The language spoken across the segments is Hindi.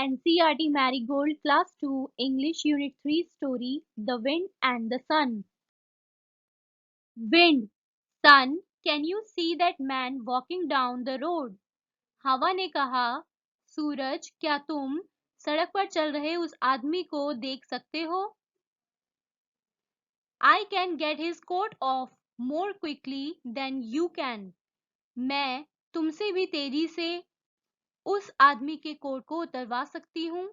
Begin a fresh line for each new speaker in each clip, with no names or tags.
NCERT Marigold Class 2 English Unit 3 Story The Wind and the Sun. Wind, Sun, can you see that man walking down the road? हवा ने कहा, सूरज, क्या तुम सड़क पर चल रहे उस आदमी को देख सकते हो? I can get his coat off more quickly than you can. मैं तुमसे भी तेजी से उस आदमी के कोट को उतरवा सकती हूँ.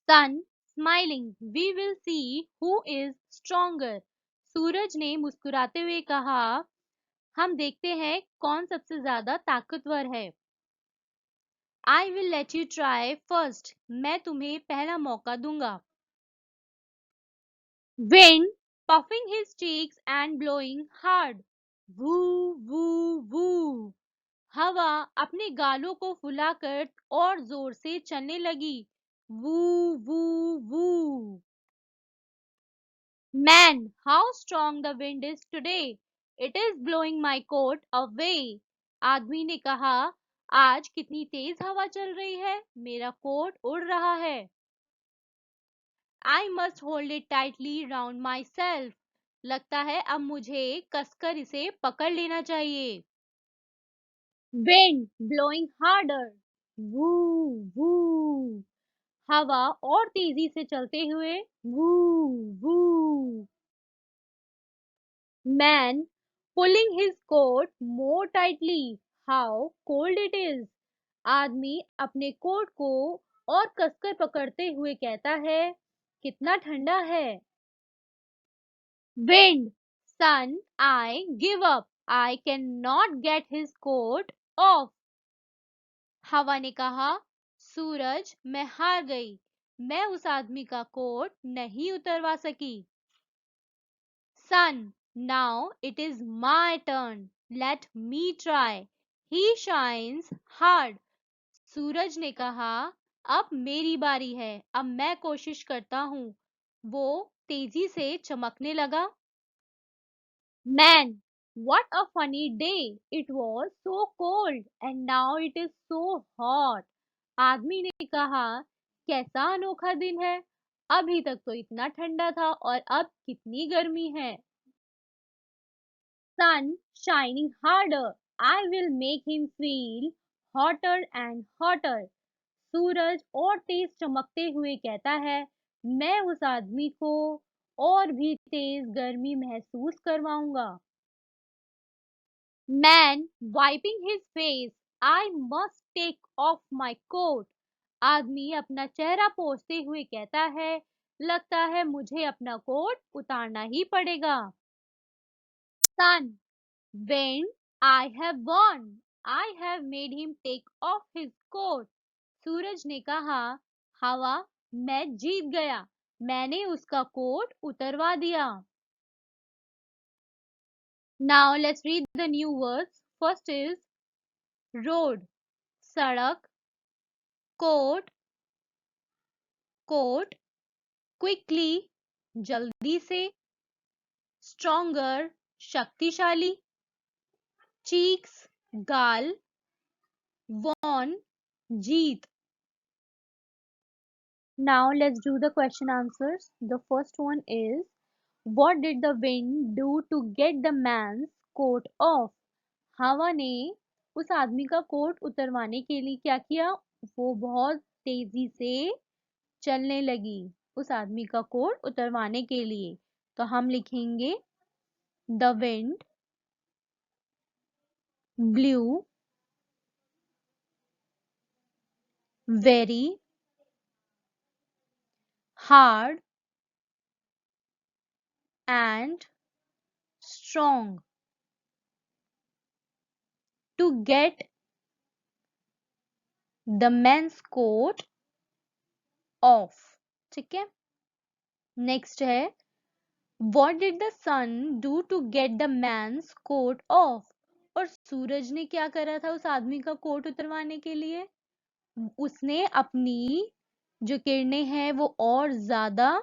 Sun, smiling, we will see who is stronger. सूरज ने मुस्कुराते हुए कहा, हम देखते हैं कौन सबसे ज्यादा ताकतवर है. I will let you try first. मैं तुम्हें पहला मौका दूंगा. Wind, puffing his cheeks and blowing hard. Woo, woo, woo. हवा अपने गालों को फुलाकर और जोर से चलने लगी. Woo, woo, woo. Man, how strong the wind is today. It is blowing my coat away. आदमी ने कहा, आज कितनी तेज हवा चल रही है, मेरा कोट उड़ रहा है. I must hold it tightly round myself. लगता है अब मुझे कसकर इसे पकड़ लेना चाहिए. Wind blowing harder. Woo, woo. हवा और तेजी से चलते हुए. Woo, woo. Man pulling his coat more tightly. How cold it is. आदमी अपने कोट को और कसकर पकड़ते हुए कहता है, कितना ठंडा है. Wind, Sun, I give up. I cannot get his coat off. हवा ने कहा, सूरज, मैं हार गई, मैं उस आदमी का कोट नहीं उतरवा सकी. Sun, now it is my turn. Let me try. He shines hard. सूरज ने कहा, अब मेरी बारी है, अब मैं कोशिश करता हूँ. वो तेजी से चमकने लगा. Man, what a funny day. It was so cold and now it is so hot. आदमी ने कहा, कैसा अनोखा दिन है, अभी तक तो इतना ठंडा था और अब कितनी गर्मी है. Sun shining harder. I will make him feel hotter and hotter. सूरज और तेज चमकते हुए कहता है, मैं उस आदमी को और भी तेज गर्मी महसूस करवाऊंगा. Man wiping his face. I must take off my coat. आदमी अपना चेहरा पोंछते हुए कहता है, लगता है मुझे अपना कोट उतारना ही पड़ेगा. Sun, Wind, I have won. I have made him take off his coat. सूरज ने कहा, हवा, मैं जीत गया, मैंने उसका कोट उतरवा दिया. Now let's read the new words. First is road, सड़क, कोट, कोट, क्विकली, जल्दी से, स्ट्रॉन्गर, शक्तिशाली, चीक्स, गाल, वॉन, जीत. Now let's do the question answers. The first one is, what did the wind do to get the man's coat off? हवा ने उस आदमी का कोट उतरवाने के लिए क्या किया? वो बहुत तेजी से चलने लगी उस आदमी का कोट उतरवाने के लिए. तो हम लिखेंगे the wind blew very hard and strong to get the man's coat off. ठीक है. नेक्स्ट है, what did the sun do to get the man's coat off? और सूरज ने क्या करा था उस आदमी का कोट उतरवाने के लिए? उसने अपनी जो किरणें हैं वो और ज्यादा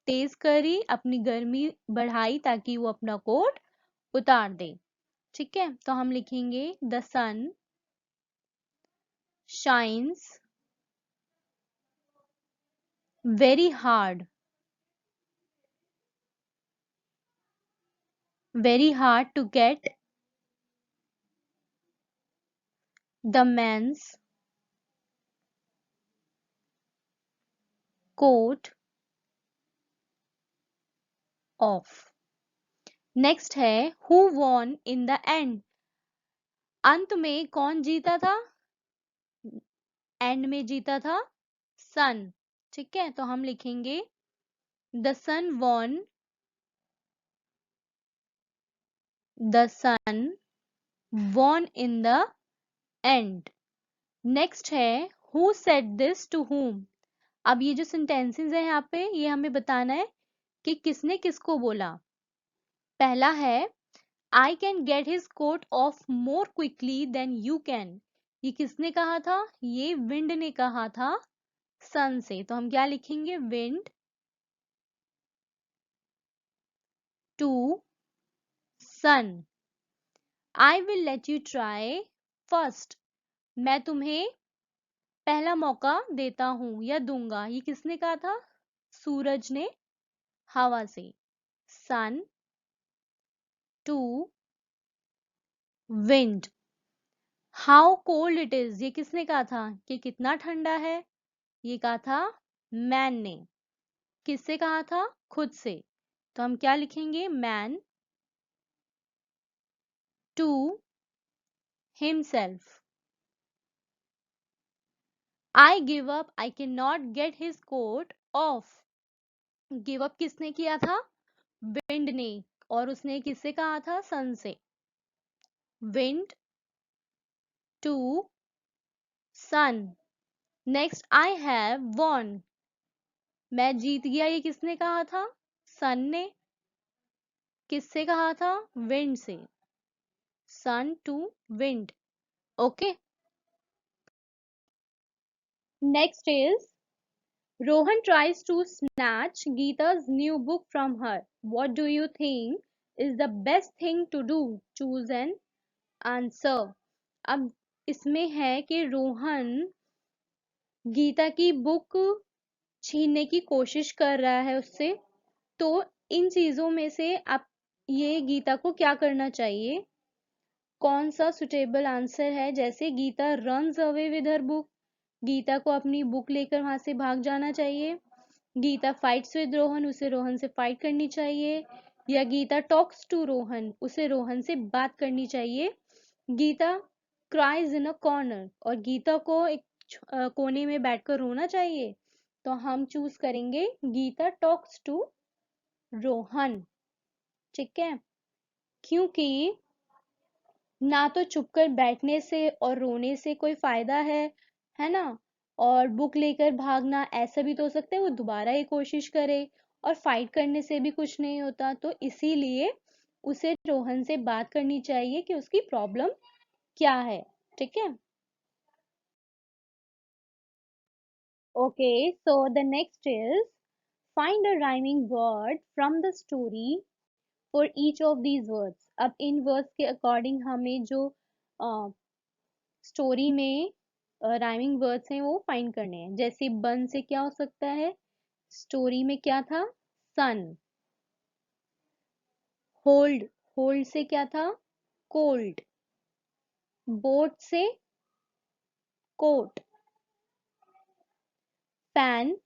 तेज करी, अपनी गर्मी बढ़ाई ताकि वो अपना कोट उतार दे. ठीक है. तो हम लिखेंगे the sun shines very hard to get the man's coat off. Next है who won in the end, अंत में कौन जीता था, एंड में जीता था सन। ठीक है, तो हम लिखेंगे the sun won in the end. Next है who said this to whom। अब ये जो सेंटेंसेस है यहाँ पे, ये हमें बताना है कि किसने किसको बोला। पहला है I can get his coat off more quickly than you can। ये किसने कहा था, ये विंड ने कहा था सन से, तो हम क्या लिखेंगे, wind to sun. I will let you try first। मैं तुम्हें पहला मौका देता हूं या दूंगा, ये किसने कहा था, सूरज ने हवा से। Sun to wind. How cold it is, ये किसने कहा था कि कितना ठंडा है, ये कहा था मैन ने। किससे कहा था, खुद से, तो हम क्या लिखेंगे, man to himself. I give up, I can not get his coat off. Give up किसने किया था, विंड ने, और उसने किससे कहा था, सन से। Wind to sun. Next I have won, मैं जीत गया, ये किसने कहा था, सन ने। किससे कहा था, विंड से। Sun to wind. Okay, next is Rohan tries to snatch Geeta's new book from her. What do you think is the best thing to do? Choose an answer. अब इसमें है कि रोहन गीता की बुक छीनने की कोशिश कर रहा है उससे, तो इन चीजों में से आप ये गीता को क्या करना चाहिए, कौन सा सुटेबल आंसर है। जैसे Gita runs away with her book, Gita को अपनी बुक लेकर वहां से भाग जाना चाहिए। गीता फाइट्स विद रोहन, उसे रोहन से फाइट करनी चाहिए। या गीता टॉक्स टू रोहन, उसे रोहन से बात करनी चाहिए। Gita cries in a corner, और गीता को एक कोने में बैठकर रोना चाहिए। तो हम चूज करेंगे गीता टॉक्स टू रोहन। ठीक है, क्योंकि ना तो चुपकर बैठने से और रोने से कोई फायदा है ना, और बुक लेकर भागना, ऐसा भी तो हो सकता है वो दोबारा ये कोशिश करे, और फाइट करने से भी कुछ नहीं होता। तो इसीलिए उसे रोहन से बात करनी चाहिए कि उसकी प्रॉब्लम क्या है। ठीक है, okay, so the next is find a rhyming word from the story for each of these words. अब इन वर्ड्स के अकॉर्डिंग हमें जो स्टोरी में राइमिंग वर्ड्स हैं वो फाइंड करने हैं। जैसे बन से क्या हो सकता है, स्टोरी में क्या था, सन। होल्ड, होल्ड से क्या था, कोल्ड। बोट से coat. Fan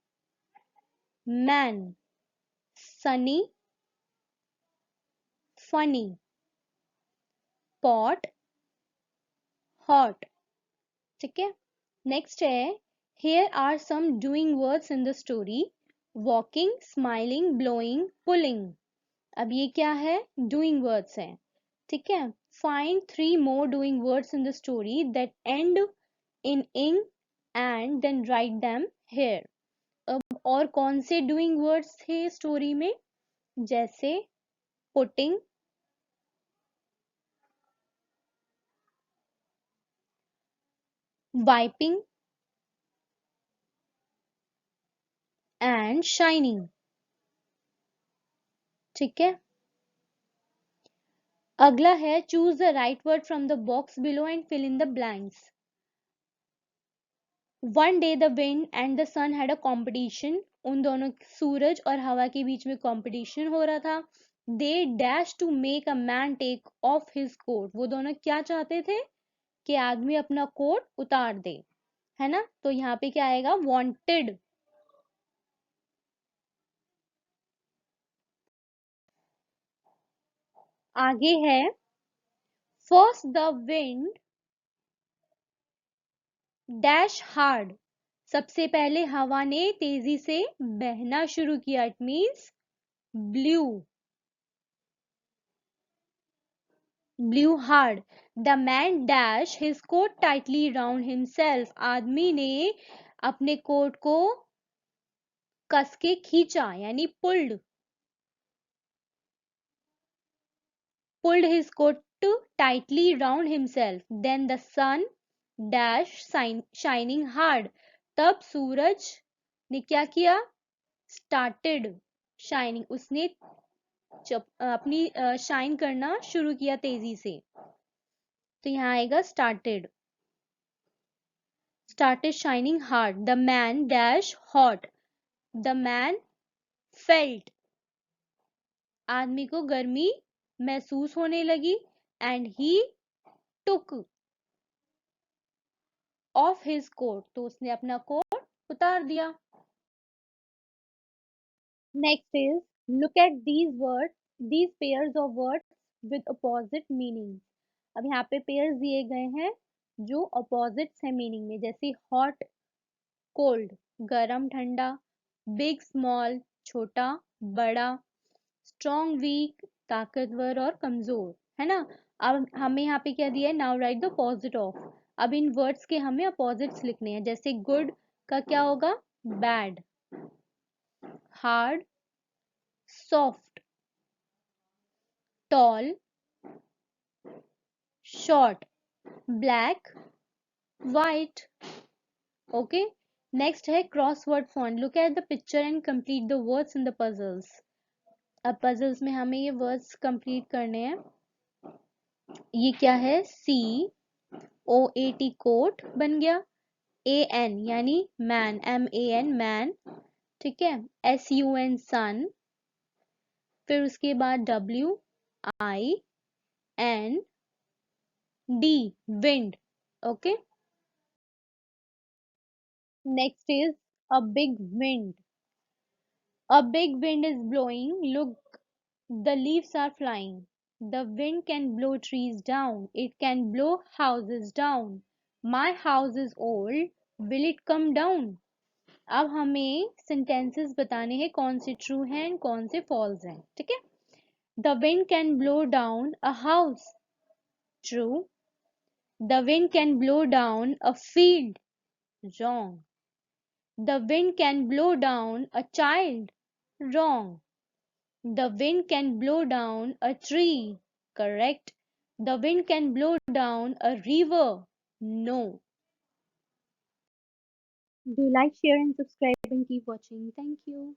man. Sunny funny. Pot hot. ठीक है, नेक्स्ट है here are some doing words in the story, walking, smiling, blowing, pulling। अब ये क्या है, डूइंग वर्ड्स हैं। ठीक है, find 3 more doing words in the story that end in ing and then write them here। अब और कौन से डूइंग वर्ड्स थे स्टोरी में, जैसे पुटिंग, वाइपिंग एंड शाइनिंग। ठीक है, अगला है choose the right word from the box below and fill in the blanks. One day the wind and the sun had a competition, उन दोनों सूरज और हवा के बीच में कॉम्पिटिशन हो रहा था. They dash to make a man take off his coat, वो दोनों क्या चाहते थे कि आदमी अपना कोट उतार दे, है ना. तो यहाँ पे क्या आएगा, वांटेड. आगे है, first the wind dash hard, सबसे पहले हवा ने तेजी से बहना शुरू किया. It means blew, blew hard. The man dash his coat tightly round himself, आदमी ने अपने कोट को कस के खींचा यानी pulled. pulled his coat tightly round himself. Then the sun dash shining hard. तब सूरज ने क्या किया, started shining, उसने अपनी शाइन करना शुरू किया तेजी से. तो यहाँ आएगा started shining hard. The man dash hot. The man felt, आदमी को गर्मी महसूस होने लगी. And he took off his coat, तो उसने अपना कोट उतार दिया. Next is, look at these pairs of words with opposite meanings. अब यहाँ पे pairs दिए गए हैं जो opposites है meaning में, जैसे hot cold गरम ठंडा, big small छोटा बड़ा, strong weak ताकतवर और कमजोर, है ना. अब हमें यहाँ पे क्या दिया है, now write the opposite of. अब इन words के हमें opposites लिखने हैं, जैसे good का क्या होगा, bad, hard soft, tall short, black white. Okay, next है crossword font. Look at the picture and complete the words in the puzzles. अब puzzles में हमें ये words complete करने हैं. ये क्या है, COAT कोट बन गया, AN यानी man, MAN man, ठीक है, SUN sun, फिर उसके बाद WIND wind. Okay, next is a big wind. A big wind is blowing. Look, the leaves are flying. The wind can blow trees down. It can blow houses down. My house is old. Will it come down? अब हमें sentences बताने हैं कौन से true हैं and कौन से false हैं, ठीक है. The wind can blow down a house. True. The wind can blow down a field. Wrong. The wind can blow down a child. Wrong. The wind can blow down a tree. Correct. The wind can blow down a river. No. Do like, share, and subscribe and keep watching. Thank you.